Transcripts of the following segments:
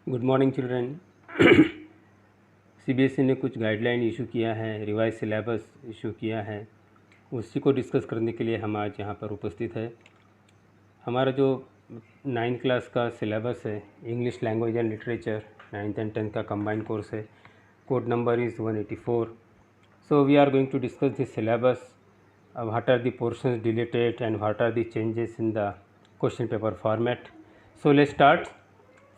Good morning children. CBSE ने कुछ guideline issue किया है, रिवाइज सिलेबस इशू किया है, उसी को डिस्कस करने के लिए हम आज यहाँ पर उपस्थित है। हमारा जो 9th क्लास का सिलेबस है, English language and literature 9th and 10th का कंबाइंड कोर्स है। Code number is 184। So we are going to discuss this syllabus, what are the portions deleted and what are the changes in the question paper format. So let's start.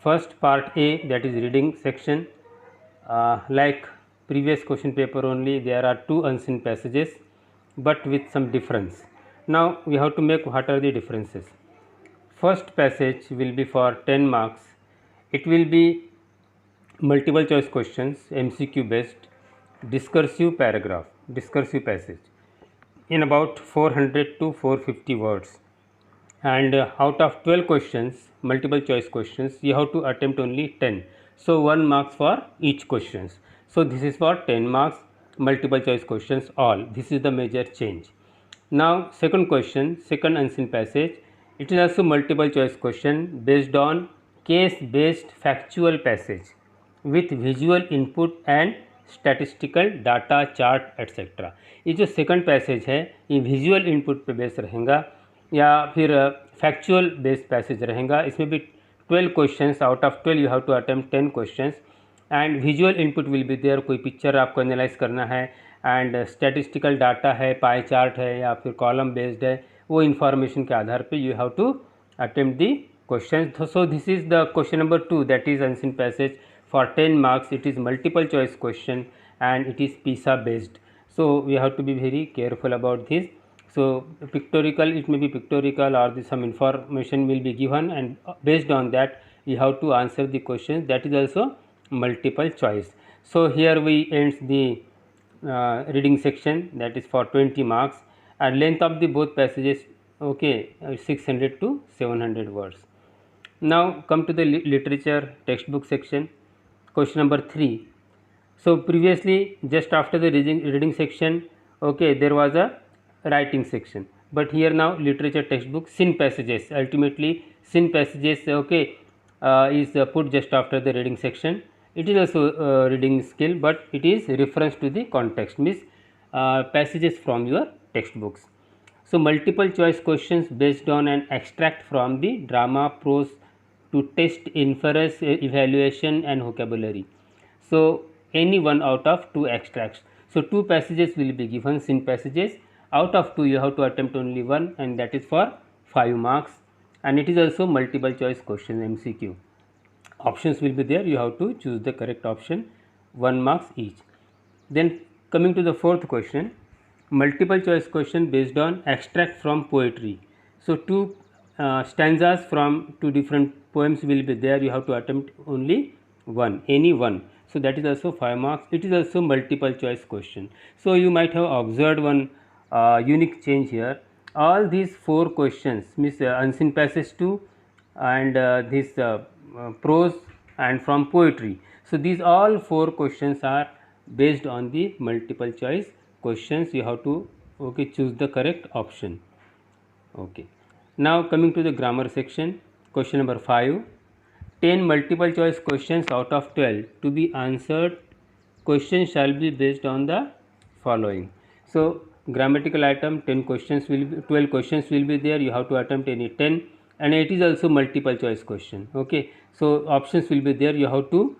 First part A, that is reading section. Like previous question paper only, there are two unseen passages but with some difference. Now we have to make what are the differences. First passage will be for 10 marks. It will be multiple choice questions, MCQ based, discursive paragraph, discursive passage in about 400 to 450 words. And out of 12 questions, multiple choice questions, you have to attempt only 10. So 1 marks for each questions. So this is for 10 marks, multiple choice questions all. This is the major change. Now second question, second unseen passage, it is also multiple choice question based on case based factual passage with visual input and statistical data chart etcetera. ये जो second passage है ये visual input पे base रहेगा या फिर factual based passage रहेगा। इसमें भी 12 questions, out of 12 you have to attempt 10 questions and visual input will be there. कोई पिक्चर आपको एनालाइज करना है एंड स्टैटिस्टिकल डाटा है, पाई चार्ट है या फिर कॉलम बेस्ड है, वो इन्फॉर्मेशन के आधार पे you have to attempt the question. So this is the question number 2, that is unseen passage for 10 marks. It is multiple choice question and it is PISA based, so we have to be very careful about this. So pictorial, it may be pictorial or some information will be given and based on that you have to answer the questions. That is also multiple choice. So here we ends the reading section, that is for 20 marks and length of the both passages, okay, 600 to 700 words. Now come to the literature textbook section. Question number 3. So previously just after the reading section, okay, there was a writing section, but here now literature textbook sin passages, ultimately sin passages, okay, is put just after the reading section. It is also reading skill, but it is reference to the context, means passages from your textbooks. So multiple choice questions based on an extract from the drama, prose, to test inference, evaluation and vocabulary. So any one out of 2 extracts. So 2 passages will be given, sin passages. Out of 2 you have to attempt only 1 and that is for 5 marks and it is also multiple choice question, MCQ. Options will be there, you have to choose the correct option, 1 marks each. Then coming to the fourth question, multiple choice question based on extract from poetry. So 2 stanzas from 2 different poems will be there, you have to attempt only 1, any one. So that is also 5 marks. It is also multiple choice question. So you might have observed one unique change here. All these 4 questions, means unseen passage 2 and this prose and from poetry. So these all 4 questions are based on the multiple choice questions. You have to, okay, choose the correct option. Okay. Now coming to the grammar section, question number 5. 10 multiple choice questions out of 12 to be answered. Questions shall be based on the following. So grammatical item, 10 questions will be, 12 questions will be there, you have to attempt any 10 and it is also multiple choice question. Okay, so options will be there, you have to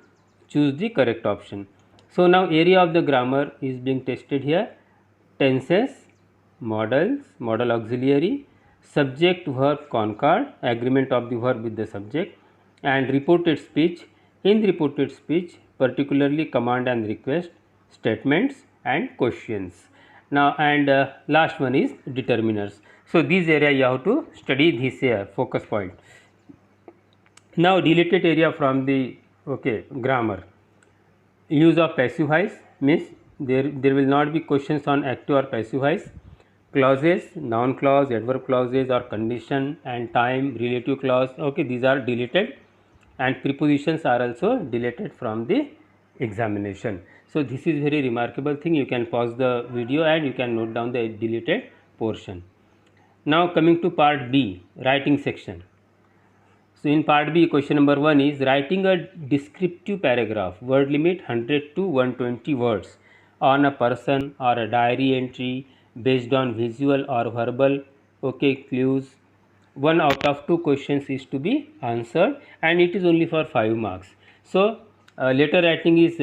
choose the correct option. So now area of the grammar is being tested here. Tenses, modals, modal auxiliary, subject verb concord, agreement of the verb with the subject and reported speech. In reported speech, particularly command and request, statements and questions. Now and last one is determiners. So these area you have to study this here, focus point. Now deleted area from the, okay, grammar. Use of passive voice, means there will not be questions on active or passive voice. Clauses, noun clause, adverb clauses or condition and time, relative clause, okay, these are deleted and prepositions are also deleted from the examination. So this is very remarkable thing. You can pause the video and you can note down the deleted portion. Now coming to part B, writing section. So in part B, question number 1 is writing a descriptive paragraph, word limit 100 to 120 words, on a person or a diary entry based on visual or verbal clues. 1 out of 2 questions is to be answered, and it is only for 5 marks. So letter writing is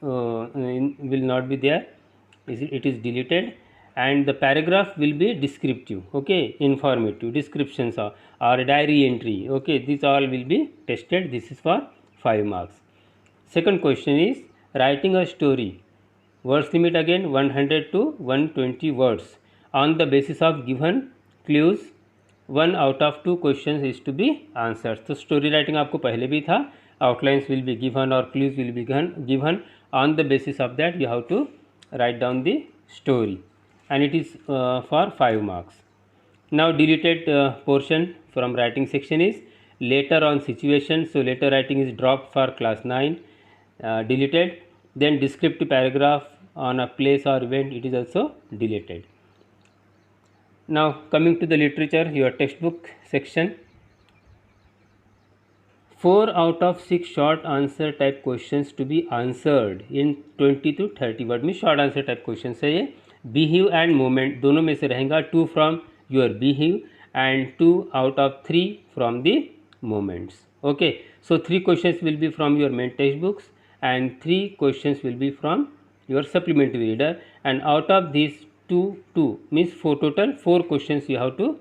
will not be there, it is deleted, and the paragraph will be descriptive, informative descriptions or diary entry, these all will be tested. This is for 5 marks. Second question is writing a story, words limit again 100 to 120 words, on the basis of given clues. 1 out of 2 questions is to be answered. तो story writing आपको पहले भी था, outlines will be given or clues will be given. On the basis of that you have to write down the story, and it is for 5 marks. Now deleted portion from writing section is later on situation. So later writing is dropped for class 9, deleted. Then descriptive paragraph on a place or event, it is also deleted. Now coming to the literature, your textbook section. 4 out of 6 short answer type questions to be answered in 20 to 30 word में short answer type question है ये. Behave end moment दोनों में से रहेगा 2 from your behave and 2 out of 3 from the moments. Okay, so 3 questions will be from your main text books and 3 questions will be from your supplementary reader, and out of these 2 means 4 total 4 questions you have to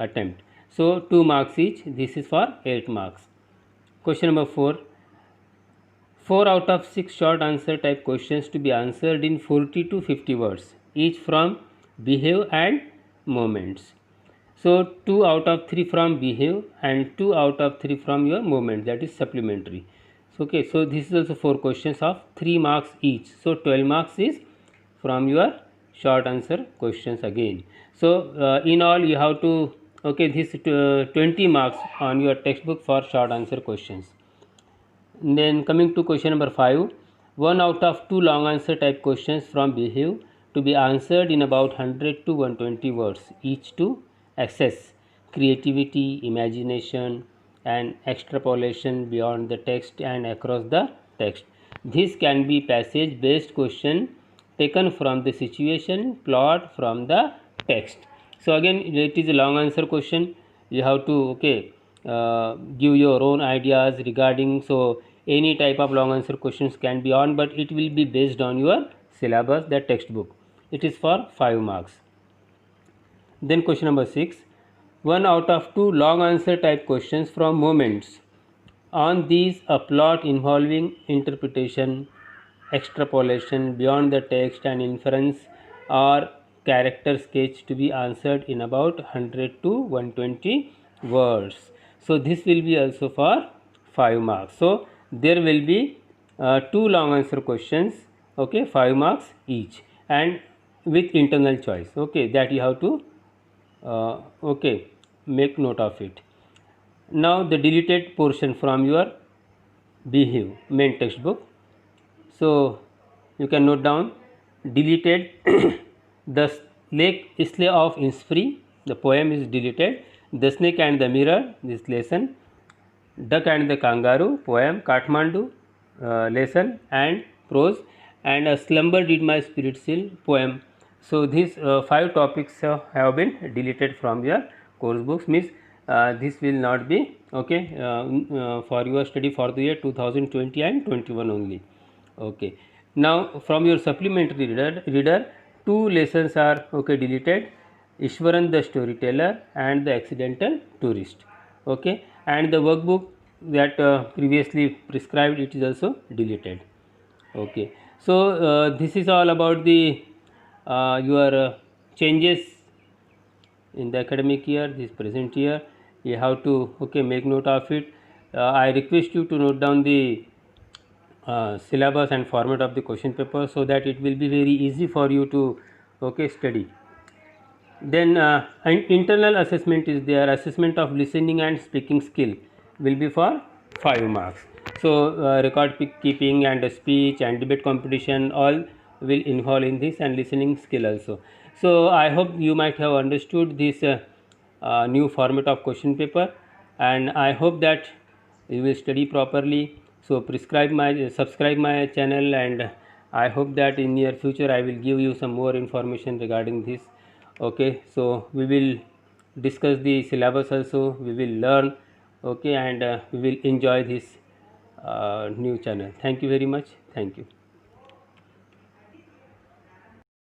attempt. So 2 marks each. This is for 8 marks. Question number 4. 4 out of 6 short answer type questions to be answered in 40 to 50 words, each from behave and moments. So 2 out of 3 from behave and 2 out of 3 from your moment, that is supplementary. Okay, so this is also 4 questions of 3 marks each. So 12 marks is from your short answer questions again. So in all you have to this 20 marks on your textbook for short answer questions. Then coming to question number 5, 1 out of 2 long answer type questions from behave to be answered in about 100 to 120 words, each to assess creativity, imagination and extrapolation beyond the text and across the text. This can be passage based question taken from the situation, plot from the text. So again it is a long answer question. You have to give your own ideas regarding, so any type of long answer questions can be on, but it will be based on your syllabus, the textbook. It is for 5 marks. Then question number 6, 1 out of 2 long answer type questions from moments. On these, a plot involving interpretation, extrapolation beyond the text and inference or character sketch to be answered in about 100 to 120 words. So this will be also for 5 marks. So there will be 2 long answer questions, 5 marks each, and with internal choice, that you have to make note of it. Now the deleted portion from your behave main textbook. So you can note down deleted. The Lake Isle of Innisfree, the poem is deleted. The Snake and the Mirror, this lesson. Duck and the Kangaroo, poem. Kathmandu, lesson and prose. And A Slumber Did My Spirit Seal, poem. So these 5 topics have been deleted from your course books, means this will not be for your study for the year 2020 and 21 only. Now from your supplementary reader 2 lessons are deleted: Ishwaran the Storyteller and The Accidental Tourist. And the workbook that previously prescribed, it is also deleted. So this is all about the your changes in the academic year, this present year. You have to make note of it. I request you to note down the syllabus and format of the question paper, so that it will be very easy for you to study. Then internal assessment is there. Assessment of listening and speaking skill will be for 5 marks. So record keeping and speech and debate competition all will involve in this, and listening skill also. So I hope you might have understood this new format of question paper. and I hope that you will study properly. So subscribe my channel, and I hope that in near future I will give you some more information regarding this. Okay, so we will discuss the syllabus also, we will learn. Okay, and we will enjoy this new channel. Thank you very much. Thank you.